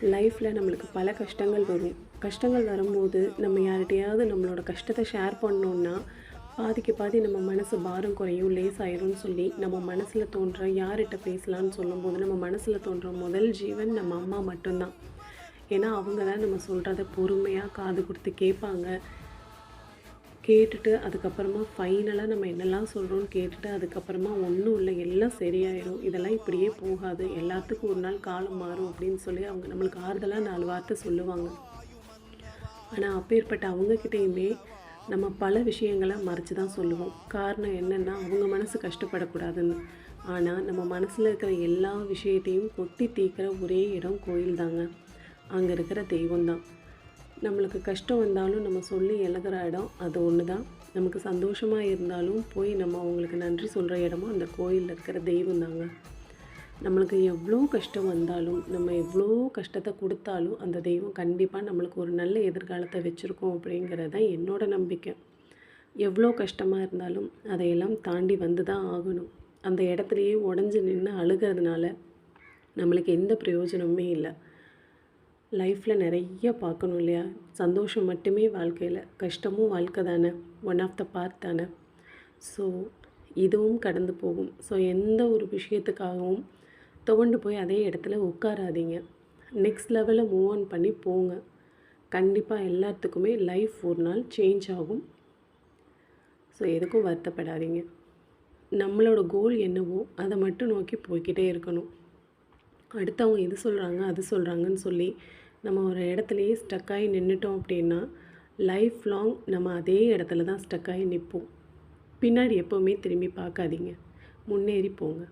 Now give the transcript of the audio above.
லைஃப்பில் நம்மளுக்கு பல கஷ்டங்கள் வரும். கஷ்டங்கள் வரும்போது நம்ம யார்கிட்டயாவது நம்மளோட கஷ்டத்தை ஷேர் பண்ணோன்னா, பாதிக்கு பாதி நம்ம மனசு பாரம் குறையும், லேசாயிரும்னு சொல்லி நம்ம மனசில் தோன்ற யார்கிட்ட பேசலான்னு சொல்லும்போது, நம்ம மனசில் தோன்ற முதல் ஜீவன் நம்ம அம்மா மட்டும்தான். ஏன்னா அவங்க தான் நம்ம சொல்கிறத பொறுமையாக காது கொடுத்து கேட்பாங்க. கேட்டுட்டு அதுக்கப்புறமா ஃபைனலாக நம்ம என்னெல்லாம் சொல்கிறோன்னு கேட்டுட்டு அதுக்கப்புறமா ஒன்றும் இல்லை, எல்லாம் சரியாயிடும், இதெல்லாம் இப்படியே போகாது, எல்லாத்துக்கும் ஒரு நாள் காலம் மாறும் அப்படின்னு சொல்லி அவங்க நம்மளுக்கு ஆறுதலாக 4 வார்த்தை சொல்லுவாங்க. ஆனால் அப்பேற்பட்ட அவங்கக்கிட்டேயுமே நம்ம பல விஷயங்களை மறைச்சி தான் சொல்லுவோம். காரணம் என்னென்னா அவங்க மனசு கஷ்டப்படக்கூடாதுன்னு. ஆனால் நம்ம மனசில் இருக்கிற எல்லா விஷயத்தையும் கொட்டி தீர்க்கிற ஒரே இடம் கோயில் தாங்க. அங்கே இருக்கிற தெய்வம்தான். நம்மளுக்கு கஷ்டம் வந்தாலும் நம்ம சொல்லி எழுதுகிற இடம் அது ஒன்று தான். நமக்கு சந்தோஷமாக இருந்தாலும் போய் நம்ம அவங்களுக்கு நன்றி சொல்கிற இடமும் அந்த கோயிலில் இருக்கிற தெய்வம் தாங்க. நம்மளுக்கு எவ்வளோ கஷ்டம் வந்தாலும், நம்ம எவ்வளோ கஷ்டத்தை கொடுத்தாலும் அந்த தெய்வம் கண்டிப்பாக நம்மளுக்கு ஒரு நல்ல எதிர்காலத்தை வச்சுருக்கோம் அப்படிங்கிறது தான் என்னோடய நம்பிக்கை. எவ்வளோ கஷ்டமாக இருந்தாலும் அதையெல்லாம் தாண்டி வந்து தான் ஆகணும். அந்த இடத்துலையே உடஞ்சி நின்று அழுகிறதுனால நம்மளுக்கு எந்த பிரயோஜனமுமே இல்லை. லைஃப்பில் நிறைய பார்க்கணும் இல்லையா? சந்தோஷம் மட்டுமே வாழ்க்கையில், கஷ்டமும் வாழ்க்கை தானே, ஒன் ஆஃப் த பார்ட் தானே. ஸோ இதுவும் கடந்து போகும். ஸோ எந்த ஒரு விஷயத்துக்காகவும் துவண்டு போய் அதே இடத்துல உட்காராதீங்க. நெக்ஸ்ட் லெவலில் மூவ் ஆன் பண்ணி போங்க. கண்டிப்பாக எல்லாத்துக்குமே லைஃப் ஒரு நாள் சேஞ்ச் ஆகும். ஸோ எதுக்கும் வருத்தப்படாதீங்க. நம்மளோட கோல் என்னவோ அதை மட்டும் நோக்கி போய்கிட்டே இருக்கணும். அடுத்தவங்க இது சொல்கிறாங்க அது சொல்கிறாங்கன்னு சொல்லி நம்ம ஒரு இடத்துலையே ஸ்டக்காகி நின்றுட்டோம் அப்படின்னா லைஃப் லாங் நம்ம அதே இடத்துல தான் ஸ்டக்காகி நிற்போம். பின்னாடி எப்போவுமே திரும்பி பார்க்காதீங்க, முன்னேறி போங்க.